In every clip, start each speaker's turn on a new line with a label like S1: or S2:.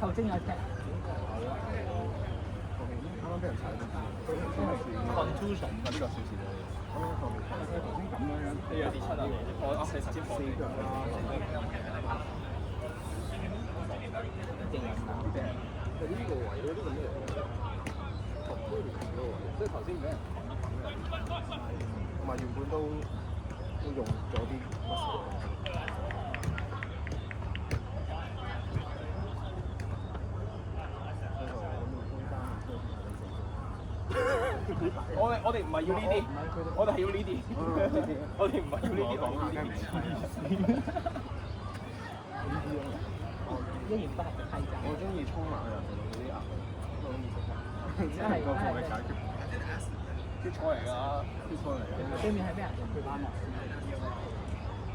S1: 球精有踢。
S2: 啱啱俾人踩到，都係 contusion 㗎呢個少少。咁頭先咁樣，你有跌出啊？我四腳啦。呢個位呢個咩嚟㗎？即係頭先俾人同埋原本都用咗啲。我哋唔係要呢啲，我哋係要呢啲，我哋唔係要呢啲，我哋要呢啲。
S1: 一言不合就批炸。
S2: 我中意衝埋去嗰啲牙，我中意食飯。
S1: 真係
S2: 個貨嘅解決。啲菜嚟㗎，啲菜嚟㗎。
S1: 對面係咩啊？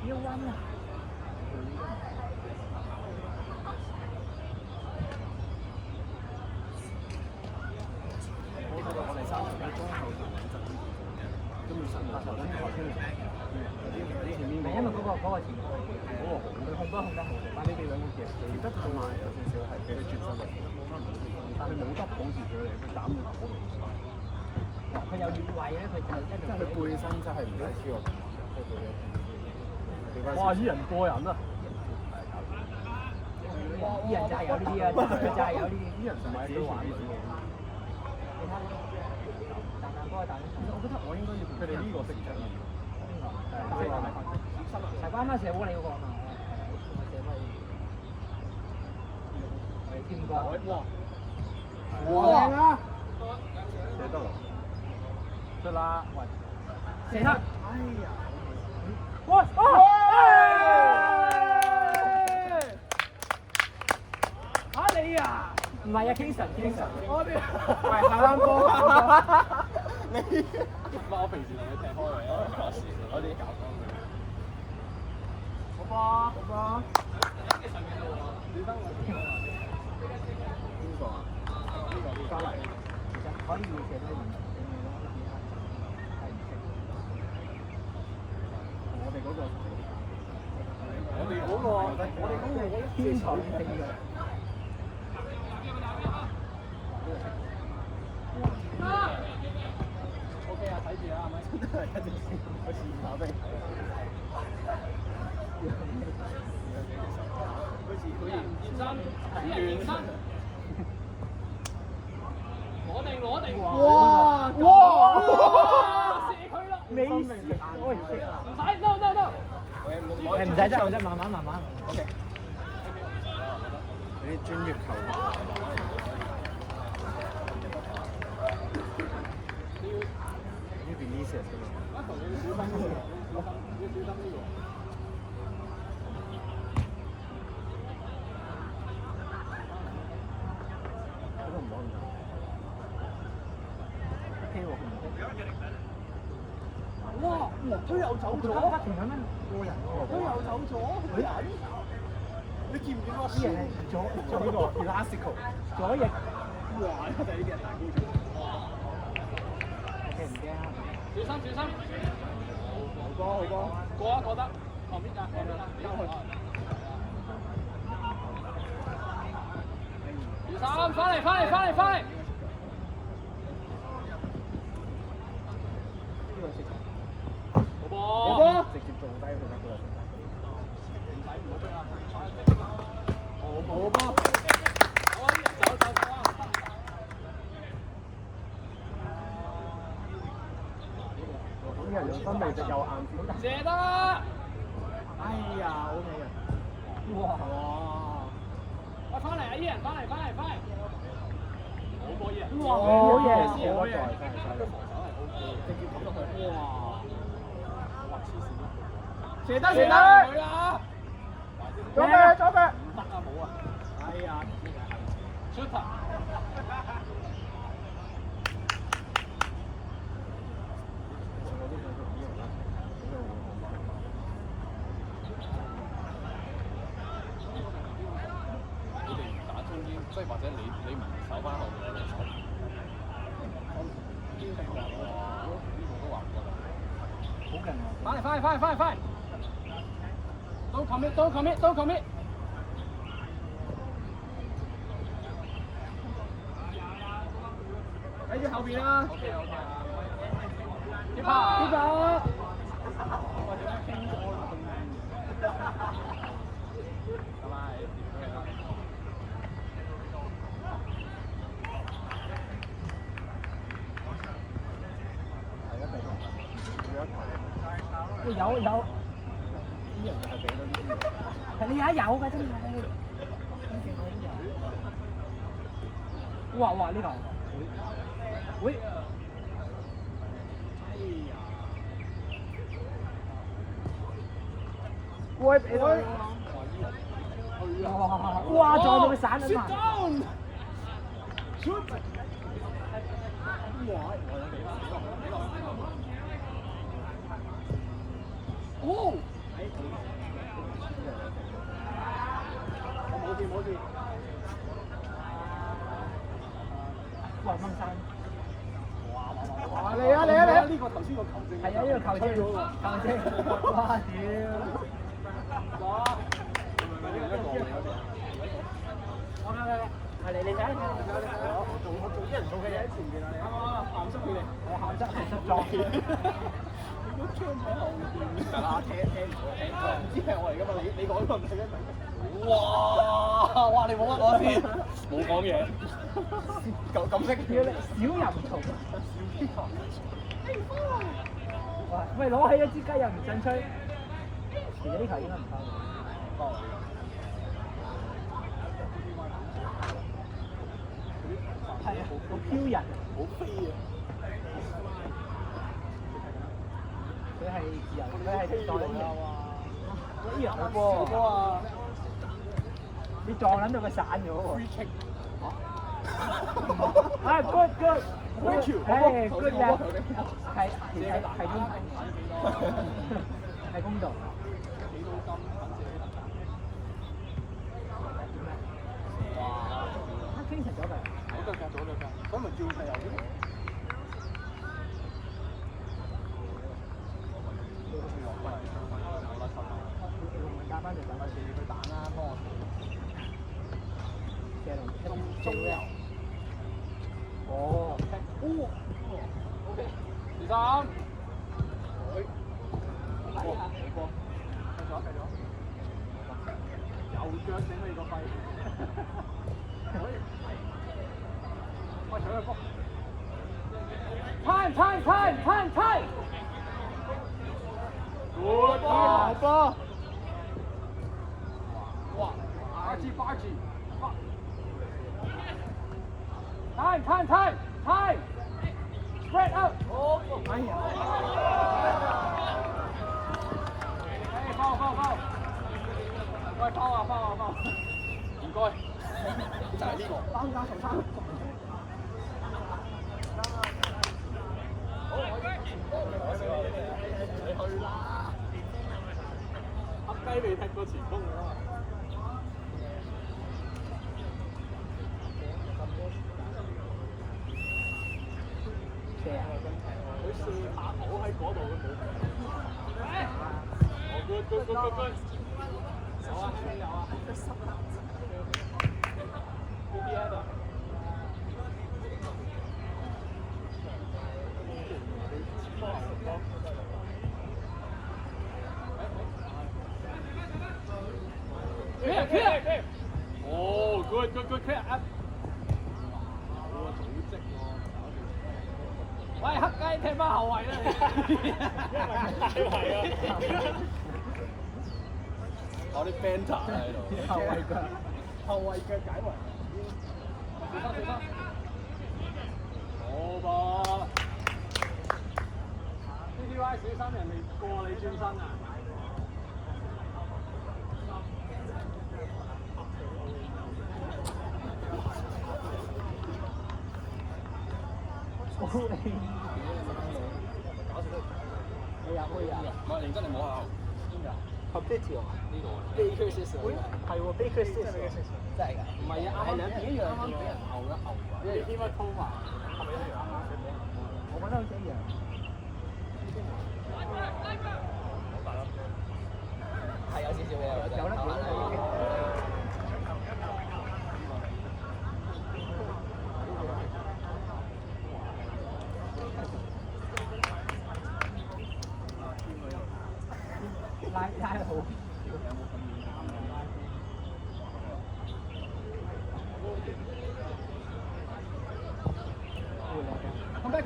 S1: 腰彎啊！
S2: 我哋3球中後場穩陣啲，跟住神頭跟後出嚟。前面
S1: 因為嗰個前鋒，
S2: 嗰個佢控得好，但你哋兩個其實記得佢慢有少少係俾佢轉身力，但佢冇得保住佢哋，佢斬到頭嗰度。
S1: 佢有越位咧，佢就一路。
S2: 即係佢背身真係唔使輸落。
S3: 哇！依人過人啊！
S1: 依人就係有呢啲啊，佢就係有呢啲。
S2: 啲人成日自己玩嘅。我覺得我應該要佢哋呢個識場。
S1: 係關乜社會你嗰個啊？係添過。
S2: 哇！啊！射得啦！
S3: 得啦，喂！
S1: 射得！
S2: 哎呀！
S1: 哇！唔係啊，Kingston。
S2: 我哋
S1: 喂，下單波。
S2: 你唔係我平時同你踢開嘅，我哋搞翻佢。好吧，好吧。你得我邊個啊？呢個加嚟。
S1: 其實可以射得遠，
S2: 我哋嗰個，我哋嗰個
S1: 天才性嘅。
S2: OK 啊，睇住啊，係咪？真係一定先，我試下俾你睇。
S3: 攞定，
S1: 哇！
S3: 射佢啦！
S1: 美斯，喂，
S3: 唔使，no，
S1: 唔使真，慢慢。
S2: OK。啲專業球員。呢邊呢些係嘛？
S3: 哇！佢又走咗，
S1: 不停咁樣過人喎。
S3: 佢又走咗，佢人？
S2: 你見唔見我？
S1: 啲人係左
S2: 呢個 Elastico。
S1: 左翼，
S2: 哇！就係呢啲人大高咗。
S1: 驚唔驚啊？
S3: 小心！
S2: 好波！
S3: 過得，後面㗎，交去。小心，翻嚟！好波！
S2: 直接做低佢得㗎啦。
S3: 好波！走！
S2: 咁人用分味就又硬點。
S3: 射得啦！
S2: 哎呀，好美啊！
S1: 哇！
S3: 喂，翻嚟啊！依人翻嚟！好波依人！
S1: 哇！好嘢！
S2: 真係直接抌落去。哇！射得！
S3: 佢啊！
S2: 左腳！
S3: 唔得啊，冇啊！
S2: 哎呀
S3: ！Shooter！
S2: 你哋打中堅，即係或者你唔守翻後面嘅場。堅定話呢個都話唔得。
S1: 好勁啊！
S3: 快！Don't commit！
S2: 喺住後邊啦。
S3: OK。
S1: 接拍！
S2: 或者傾咗啦，咁樣。
S1: 喂，有，
S2: 啲人係俾到呢啲嘢。
S1: 係你有㗎真係。哇！呢個，喂，喂，俾佢，哇！撞到佢散咗埋。
S3: 哦！
S2: 我冇住。
S1: 哇！掹山。
S2: 哇！嚟啊！呢個頭先個球證。
S1: 係啊，呢個球證。哇！屌！你睇。
S2: 我做啲人做嘅嘢喺前邊啊！鹹濕佢哋。
S1: 鹹濕撞。
S2: 你個槍喺後邊。得啦，聽唔知係我嚟㗎嘛？你講個唔係咩？哇！你冇乜講先，冇講嘢。咁識
S1: 叫你小淫蟲。喂，攞起一支雞又唔進吹，其實呢球應該唔夠。係啊，好飄人，
S2: 好飛啊！
S1: 佢係自由，佢係代嚟㗎喎。呢樣好
S2: 波
S1: 波啊！你撞撚到佢散咗喎。
S2: Free kick。
S1: 啊，good good，Thank
S2: you，
S1: 誒，good 嘅，係公，係公道。
S2: 幾多金肯借得㗎？哇！
S1: 傾成咗㗎。
S2: 左腳，所以咪叫佢右邊。
S1: 打翻嚟，
S2: 佢蛋啦，幫我
S1: 射龍
S2: 中油。
S1: 哦
S2: ，OK，第三。好波，繼續。右腳整你個肺。喂，搶佢波。
S1: time。
S2: Good 波，好波。哇，8G。
S1: time。Spread out。
S2: 哎呀！
S3: 放，喂，放啊！
S2: 唔該，就係呢個。
S1: 包3
S2: 你去啦！
S3: 黑雞未踢過前鋒㗎嘛？
S1: 射啊！
S3: 佢射下好喺嗰度，佢冇。good。有啊。clear。哦 ，good clear up。好啊，組織喎。喂，黑雞踢翻後衞啦你。
S2: 我啲 banter 喺度。
S1: 後衞腳解圍。
S3: 小心。好噃。TTY 小心人哋過你轉身啊！
S1: 會啊！
S2: 唔係認真，你摸下後。
S1: 合啲條啊！
S2: 呢度啊。
S1: Baker Sisters 係喎，Baker Sisters 真係㗎。
S3: 唔係啊，係兩邊一樣嘅。
S2: 俾人後一後啊！
S3: 你點樣通埋？
S1: 我覺得好似一樣。係有少少嘅，有得表啦已經。拉好。come back，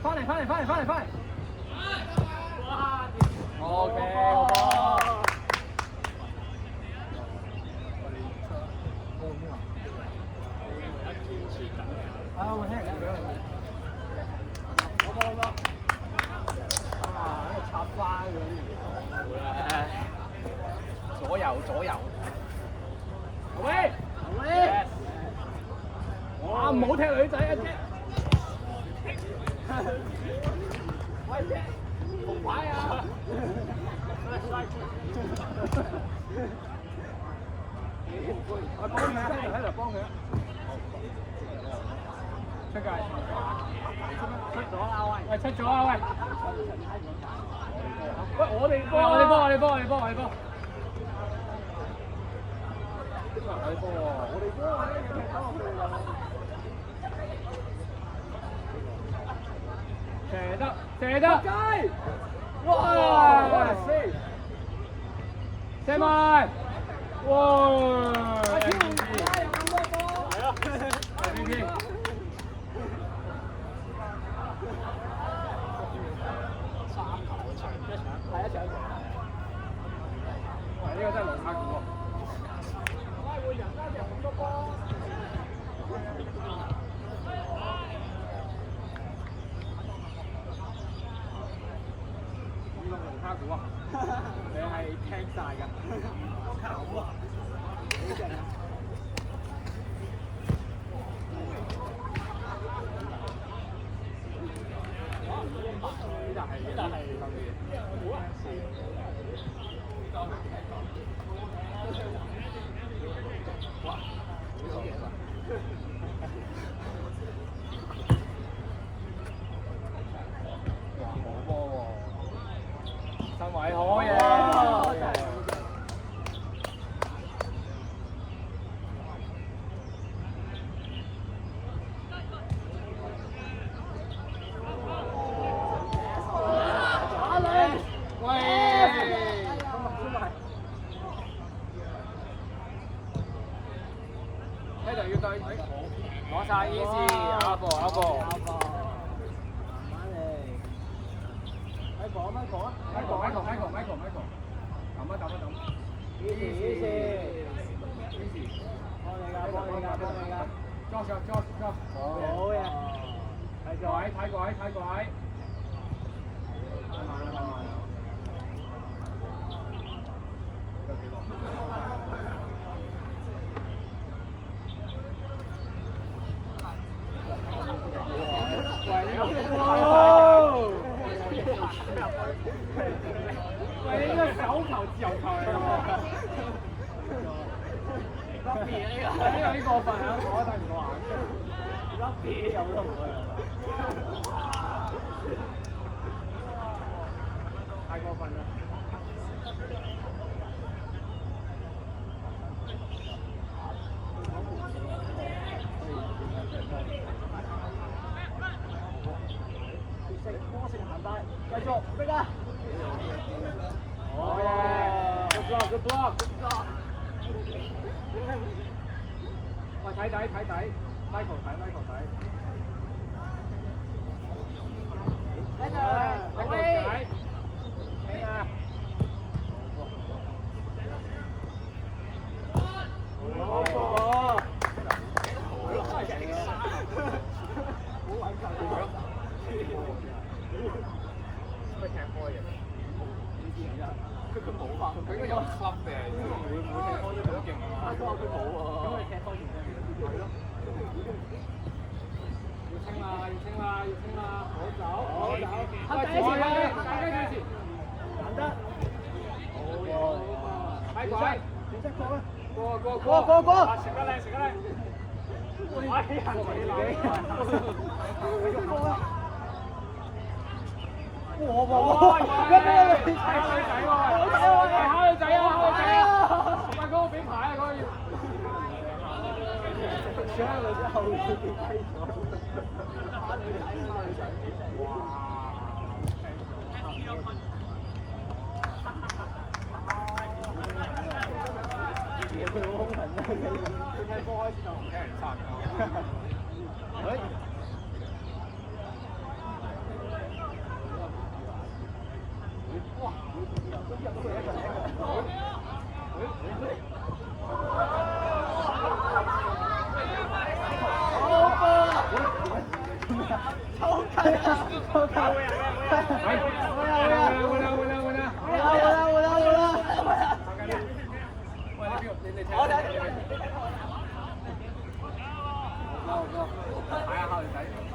S1: 翻嚟。
S2: OK，好波。
S1: 啊，我聽人講。
S3: 好。啊，插花嗰啲。
S2: 左右。
S3: 喂！哇，唔好踢女仔啊！喂，紅牌啊！
S2: 我幫佢喺度幫佢。
S3: 出界。出咗啦喂！喂，出咗啦喂！喂，我哋波！射得！街！哇！射埋！哇！呢個真係龍卡股喎！拉會人家就咁多波。呢個龍卡股啊！你係聽晒㗎。龍卡股啊！好正啊！就係呢就係咁嘅。哇！好波喎！身位好嘢。攞晒 easy，啱步啱步。
S1: 慢慢嚟。Michael 啊！Easy。幫你㗎。好嘅。睇鬼。喂，呢個手球自由球嚟㗎。Lucky 呢個有啲過分啊！我睇唔過眼。Lucky 有都唔會。太過分啦！波成行帶，繼續逼啊！好嘢 ！Good block！ 喂，睇底，Michael 睇。佢冇啊！佢應該有club嘅，會踢波都好勁啊！佢冇喎。咁佢踢波完啫，係咯。要清啦！好走！黑雞前，難得。好。快鬼！點識過咧？過！食得靚！哎呀！哇！一俾考女仔啊！唔係嗰個俾牌啊，嗰個要。搶女仔後面跌低咗。考女仔。哇！佢好兇狠啊！佢踢波開始就唔聽人殺㗎。哇！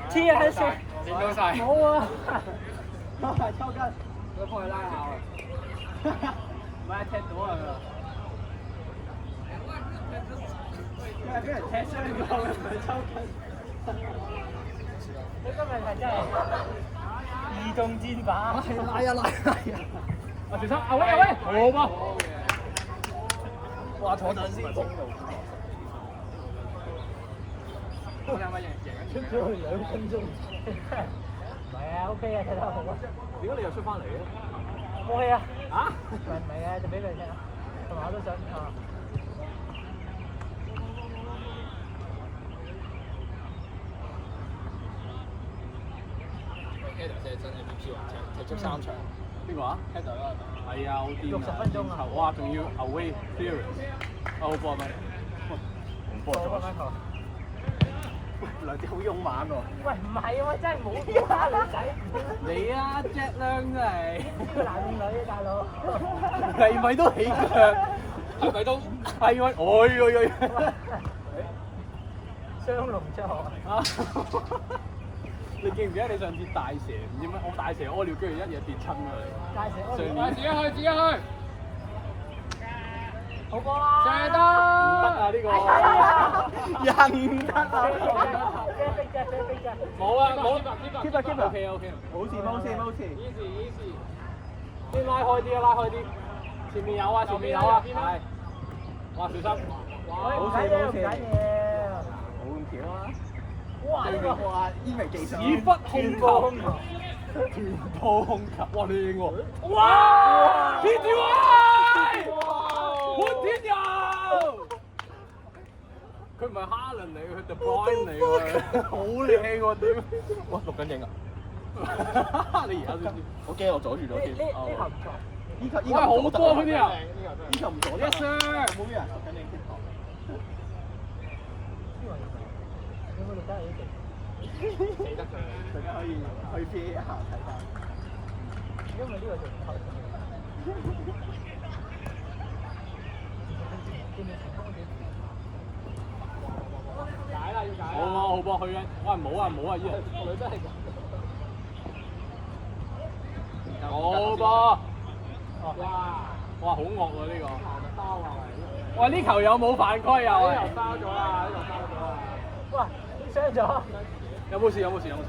S1: 黐啊！喺線，掂到晒。冇啊！抽筋，佢幫佢拉下啊！唔係踢到啊！佢係俾人踢傷咗，唔係抽筋。你今日係真係移動戰法。拉呀！啊，條生，喂！好噃！哇，坐陣先。出咗2分鐘。唔係啊 ，OK 啊，踢得好啊。點解你又出翻嚟嘅？冇氣啊！啊？唔係啊，就俾佢踢啊。同埋我都想啊。
S2: Header 真係 BP 王踢足3場。邊個啊 ？Header 啊？係啊，好癲啊！
S1: 60分鐘啊！
S2: 哇，仲要 away clearance，好波咪？紅波咗。兩隻好勇猛喎！
S1: 喂，唔係喎，真係冇啲啦，女仔。
S2: 你啊，Jack 靚真係。
S1: 男女大佬。
S2: 係咪都起腳？係咪都？係喎，
S1: 雙龍出河。
S3: 你記唔記得你上次大蛇唔知乜？我大蛇屙尿，居然一嘢跌親啊你！
S1: 大蛇屙
S3: 上
S1: 尿，
S3: 年
S1: 自己去，自己去。好波啦！射得！
S3: 唔得啊呢個！
S2: 人得啊！
S3: 冇啊冇
S2: keep 啊 keep 啊
S3: OK OK。
S2: 冇事冇事冇事。
S3: easy easy。先拉開啲啊，拉開啲。前面有啊，前面有啊，係。哇小心！
S2: 冇事冇事。冇咁巧啊！哇呢個哇煙味技術。
S3: 屎忽控球。臀部控球，哇靚喎！哇！天條位！潘天佑！佢唔係哈倫嚟嘅，佢 De Bruyne 嚟嘅，好靚喎屌！
S2: 哇錄緊影啊！
S3: 你而家先知？
S2: 我驚我阻住咗添。
S1: 呢球唔錯。
S2: 呢球
S3: 喂好多嗰啲啊！
S2: 呢球唔阻得。
S3: Yes sir！
S2: 冇咩人錄緊影添。大家可以 P 一下睇下。
S1: 因為呢個就唔透。解啦，要解。
S3: 好啊好波去啊！喂冇啊冇啊依人。
S1: 佢真係咁。
S3: 好波！
S1: 哇！
S3: 哇好惡喎呢個！
S1: 包啊！
S3: 喂呢球有冇犯規啊？
S1: 呢球包咗啦！呢球包咗啦！哇！傷咗。
S3: 有冇事有冇事有冇事？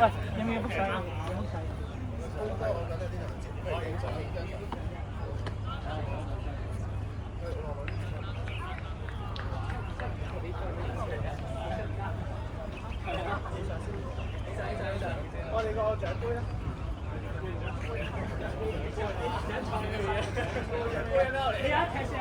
S1: 有冇幅相啊？有幅相。
S2: 我哋個獎杯咧。
S1: 你一踢射